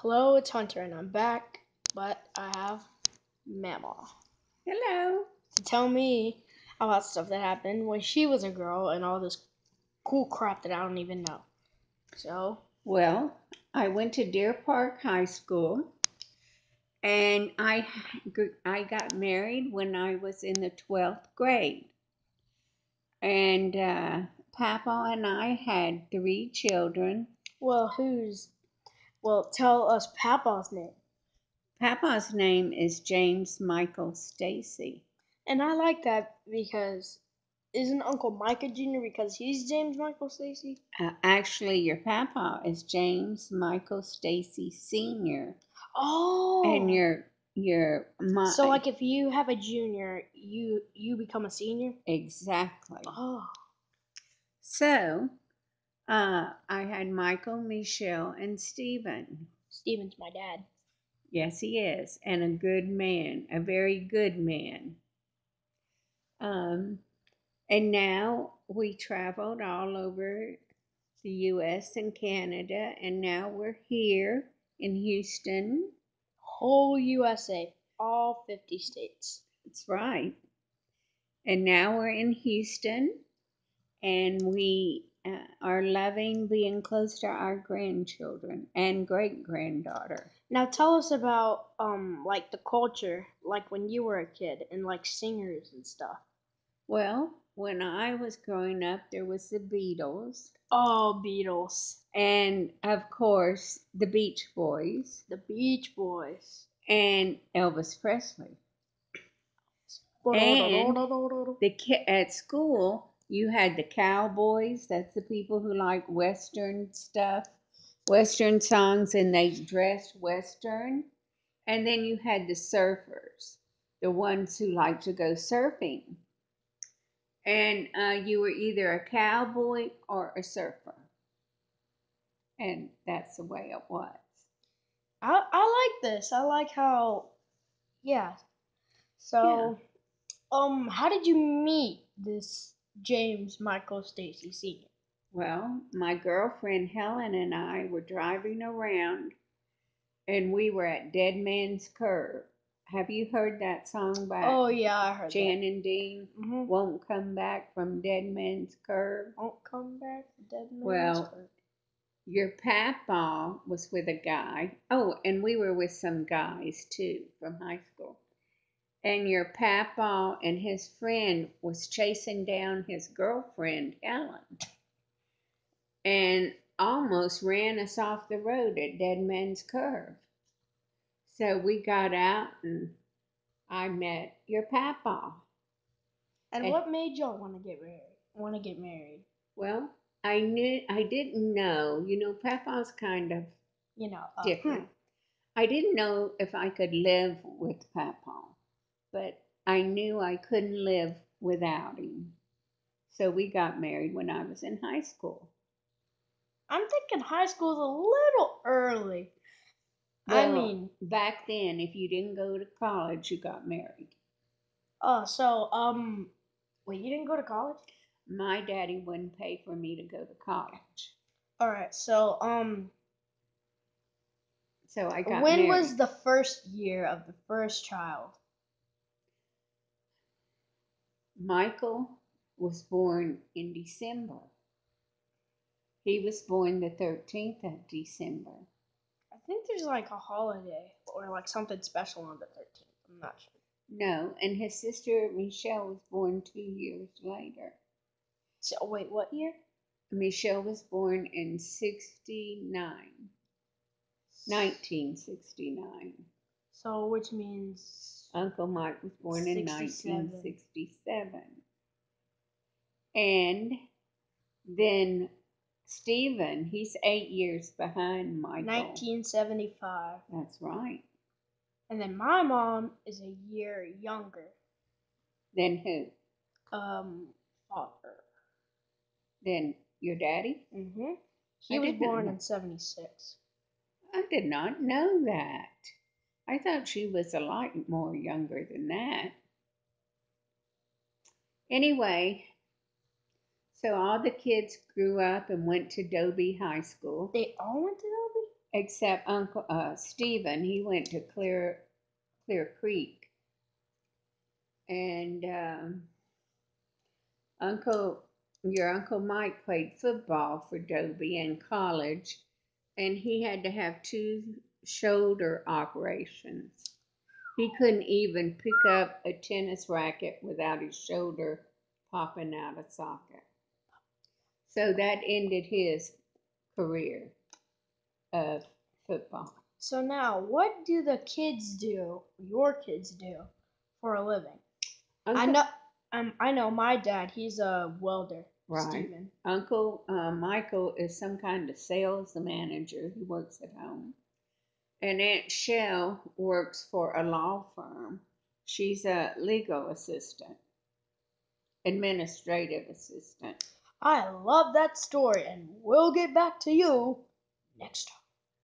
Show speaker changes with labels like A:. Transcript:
A: Hello, it's Hunter, and I'm back, but I have mamaw
B: Hello.
A: to tell me about stuff that happened when she was a girl and all this cool crap that I don't even know. So,
B: Well, I went to Deer Park High School and I got married when I was in the 12th grade. And Papa and I had 3 children.
A: well, tell us Papa's name.
B: Papa's name is James Michael Stacy.
A: And I like that because isn't Uncle Micah Jr. because he's James Michael Stacy?
B: Actually, your Papa is James Michael Stacy Sr. And
A: Oh,
B: your
A: so
B: my
A: like if you have a junior, you become a senior?
B: exactly.
A: Oh,
B: So I had Michael, Michelle, and Stephen.
A: Steven's my dad.
B: Yes, he is, and a good man, a very good man. Um, and now we traveled all over the U.S. and Canada, and now we're here in Houston.
A: Whole USA, all 50 states.
B: That's right. And now we're in Houston, and we are loving being close to our grandchildren and great granddaughter.
A: Now tell us about like the culture, like when you were a kid and like singers and stuff.
B: Well, when I was growing up, there was the Beatles,
A: Oh, Beatles,
B: and of course, the Beach Boys,
A: the Beach Boys.
B: and Elvis Presley. And at school, you had the cowboys. That's the people who like Western stuff, Western songs, and they dressed Western. And then you had the surfers, the ones who like to go surfing. And you were either a cowboy or a surfer. And that's the way it was.
A: I like this. I like how yeah.
B: Yeah.
A: So how did you meet this James Michael Stacy Sr.?
B: Well, my girlfriend Helen and I were driving around and we were at Dead Man's Curve. Have you heard that song by
A: Oh yeah, I heard that.
B: Jan and Dean?
A: Mm-hmm.
B: Won't come back from Dead Man's Curve.
A: Won't come back, dead man's
B: Well,
A: curve.
B: your papa was with a guy. Oh, and we were with some guys too from high school. And your papa and his friend was chasing down his girlfriend Helen and almost ran us off the road at Dead Man's Curve. So we got out and I met your papa.
A: And
B: And
A: what made y'all want to get married? Want to get married?
B: well, I didn't know, papa's kind of
A: You know,
B: different. I didn't know if I could live with papa, but I knew I couldn't live without him. So we got married when I was in high school.
A: I'm thinking high school's a little early. I
B: Well,
A: mean,
B: back then, if you didn't go to college, you got married.
A: so wait, you didn't go to college?
B: My daddy wouldn't pay for me to go to college.
A: All right, so
B: So I got
A: when was
B: married.
A: the first year of the first child?
B: Michael was born in December. He was born the 13th of December.
A: I think there's like a holiday or like something special on the 13th. I'm not sure.
B: No, and his sister Michelle was born 2 years later.
A: So wait, what year?
B: Michelle was born in 69, 1969.
A: So which means
B: Uncle Mike was born in
A: 67.
B: 1967. And then Stephen, he's 8 years behind Michael.
A: 1975.
B: That's right.
A: And then my mom is a year younger.
B: Then who?
A: Father.
B: Then your daddy?
A: Mm-hmm. He
B: I
A: was
B: did not
A: born
B: know.
A: in 76.
B: I did not know that. I thought she was a lot more younger than that. Anyway, so all the kids grew up and went to Dobie High School.
A: They all went to Dobie?
B: except Uncle Stephen. He went to Clear Creek, and Uncle your Uncle Mike played football for Dobie in college, and he had to have two shoulder operations. He couldn't even pick up a tennis racket without his shoulder popping out of socket. So that ended his career of football.
A: So now, what do the kids do? Your kids do for a living? I
B: Uncle,
A: know. I know my dad. He's a welder,
B: right.
A: Stephen.
B: Uncle Michael is some kind of sales manager. He works at home. And Aunt Shell works for a law firm. She's a legal assistant, administrative assistant.
A: I love that story, and we'll get back to you next time.